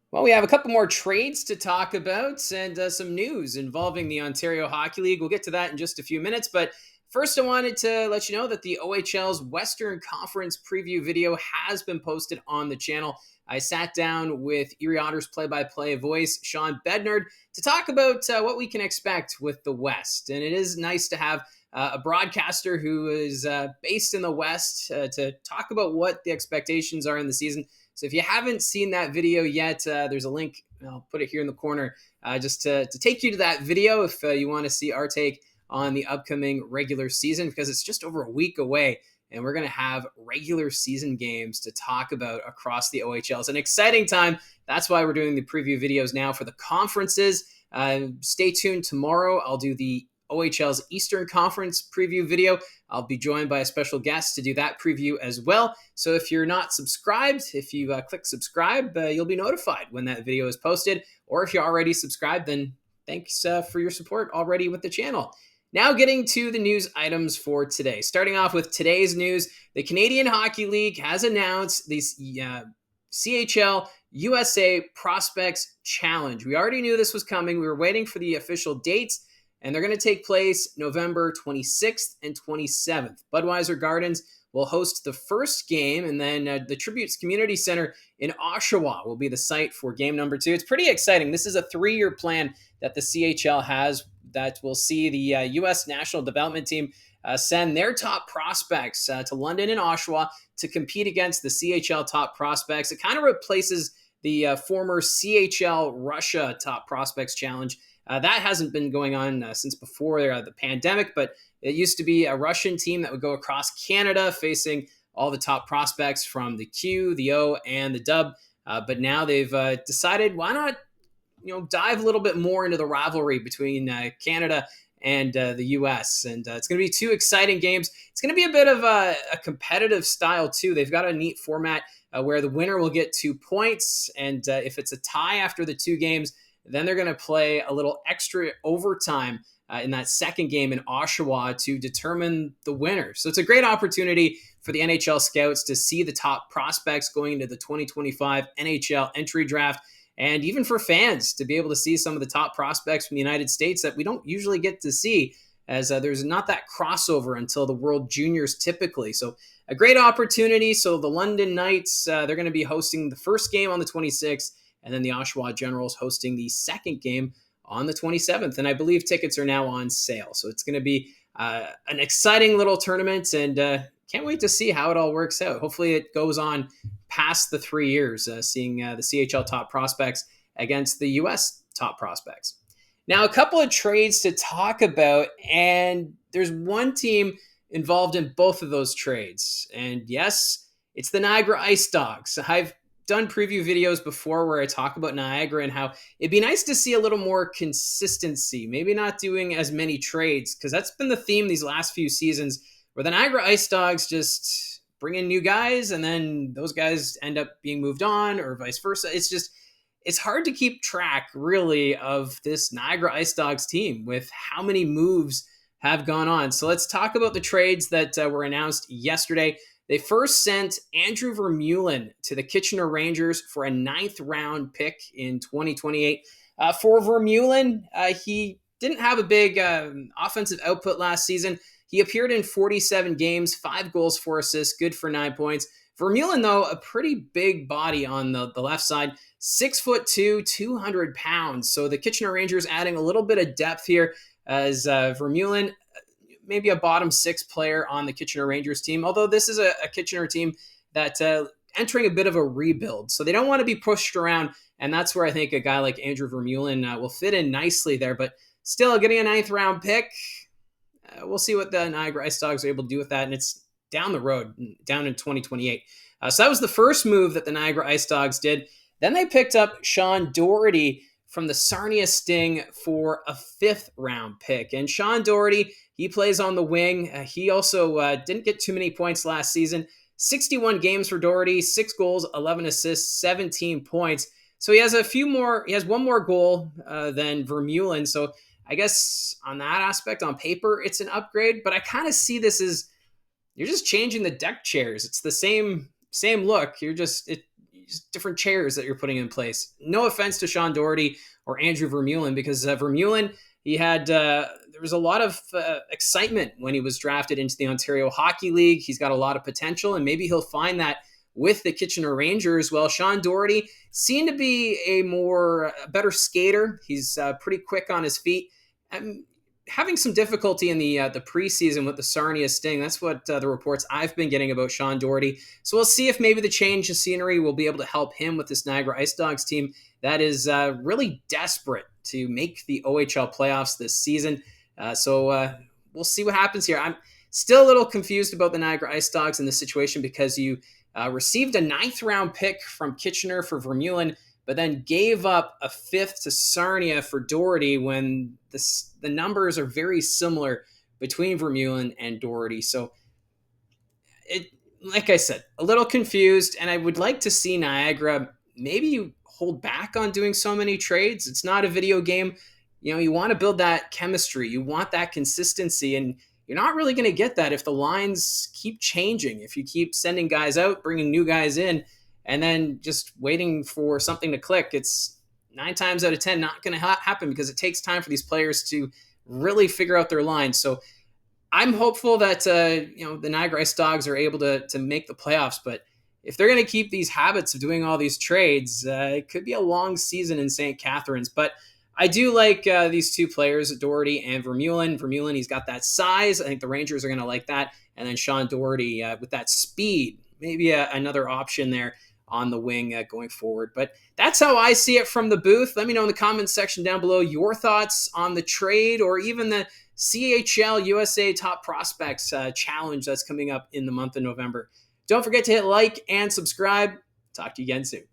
Well, we have a couple more trades to talk about and some news involving the Ontario Hockey League. We'll get to that in just a few minutes. But first, I wanted to let you know that the OHL's Western Conference preview video has been posted on the channel. I sat down with Erie Otters play-by-play voice Sean Bednard to talk about what we can expect with the West. And it is nice to have a broadcaster who is based in the West to talk about what the expectations are in the season. So if you haven't seen that video yet, there's a link. I'll put it here in the corner just to take you to that video if you want to see our take on the upcoming regular season, because it's just over a week away. And we're going to have regular season games to talk about across the OHL. It's an exciting time. That's why we're doing the preview videos now for the conferences. Stay tuned tomorrow. I'll do the OHL's Eastern Conference preview video. I'll be joined by a special guest to do that preview as well. So if you're not subscribed, if you click subscribe, you'll be notified when that video is posted. Or if you're already subscribed, then thanks for your support already with the channel. Now getting to the news items for today. Starting off with today's news, the Canadian Hockey League has announced the CHL USA Prospects Challenge. We already knew this was coming. We were waiting for the official dates, and they're going to take place November 26th and 27th. Budweiser Gardens will host the first game, and then the Tributes Community Center in Oshawa will be the site for game number 2. It's pretty exciting. This is a 3-year plan that the CHL has that will see the U.S. National Development Team send their top prospects to London and Oshawa to compete against the CHL top prospects. It kind of replaces the former CHL Russia Top Prospects Challenge. That hasn't been going on since before the pandemic, but it used to be a Russian team that would go across Canada facing all the top prospects from the Q, the O, and the Dub. But now they've decided, why not dive a little bit more into the rivalry between Canada and the U.S. And it's going to be 2 exciting games. It's going to be a bit of a competitive style, too. They've got a neat format where the winner will get 2 points. And if it's a tie after the 2 games, then they're going to play a little extra overtime in that second game in Oshawa to determine the winner. So it's a great opportunity for the NHL scouts to see the top prospects going into the 2025 NHL entry draft, and even for fans to be able to see some of the top prospects from the United States that we don't usually get to see, as there's not that crossover until the World Juniors typically. So a great opportunity. So the London Knights, they're going to be hosting the first game on the 26th, and then the Oshawa Generals hosting the second game on the 27th. And I believe tickets are now on sale. So it's going to be an exciting little tournament, and can't wait to see how it all works out. Hopefully it goes on past the 3 years, seeing the CHL top prospects against the U.S. top prospects. Now, a couple of trades to talk about, and there's one team involved in both of those trades. And yes, it's the Niagara IceDogs. I've done preview videos before where I talk about Niagara and how it'd be nice to see a little more consistency, maybe not doing as many trades, because that's been the theme these last few seasons, where the Niagara IceDogs just bring in new guys and then those guys end up being moved on, or vice versa. It's hard to keep track, really, of this Niagara IceDogs team with how many moves have gone on. So let's talk about the trades that were announced yesterday. They first sent Andrew Vermeulen to the Kitchener Rangers for a 9th round pick in 2028. For Vermeulen, he didn't have a big offensive output last season. He appeared in 47 games, 5 goals, 4 assists, good for 9 points. Vermeulen, though, a pretty big body on the left side, 6'2", 200 pounds. So the Kitchener Rangers adding a little bit of depth here as Vermeulen, maybe a bottom 6 player on the Kitchener Rangers team, although this is a Kitchener team that entering a bit of a rebuild. So they don't want to be pushed around, and that's where I think a guy like Andrew Vermeulen will fit in nicely there. But still, getting a 9th round pick, we'll see what the Niagara IceDogs are able to do with that, and it's down the road, down in 2028. So that was the first move that the Niagara IceDogs did. Then they picked up Shawn Doherty from the Sarnia Sting for a 5th round pick. And Shawn Doherty, he plays on the wing. He also didn't get too many points last season. 61 games for Doherty, 6 goals, 11 assists, 17 points. So he has one more goal than Vermeulen. So I guess on that aspect, on paper, it's an upgrade. But I kind of see this as you're just changing the deck chairs. It's the same look. just different chairs that you're putting in place. No offense to Shawn Doherty or Andrew Vermeulen, because Vermeulen, he had there was a lot of excitement when he was drafted into the Ontario Hockey League. He's got a lot of potential, and maybe he'll find that with the Kitchener Rangers. Well, Shawn Doherty seemed to be a better skater. He's pretty quick on his feet. Having some difficulty in the preseason with the Sarnia Sting. That's what the reports I've been getting about Shawn Doherty. So we'll see if maybe the change of scenery will be able to help him with this Niagara IceDogs team that is really desperate to make the OHL playoffs this season. So we'll see what happens here. I'm still a little confused about the Niagara IceDogs in this situation, because you received a 9th round pick from Kitchener for Vermeulen, but then gave up a 5th to Sarnia for Doherty when the numbers are very similar between Vermeulen and Doherty. So, like I said, a little confused, and I would like to see Niagara maybe hold back on doing so many trades. It's not a video game. You want to build that chemistry. You want that consistency, and you're not really going to get that if the lines keep changing, if you keep sending guys out, bringing new guys in, and then just waiting for something to click. It's 9 times out of 10 not going to happen, because it takes time for these players to really figure out their lines. So I'm hopeful that the Niagara IceDogs are able to make the playoffs, but if they're going to keep these habits of doing all these trades, it could be a long season in St. Catharines. But I do like these two players, Doherty and Vermeulen. Vermeulen, he's got that size. I think the Rangers are going to like that. And then Shawn Doherty with that speed, maybe another option there on the wing going forward. But that's how I see it from the booth. Let me know in the comments section down below your thoughts on the trade, or even the CHL USA Top Prospects challenge that's coming up in the month of November. Don't forget to hit like and subscribe. Talk to you again soon.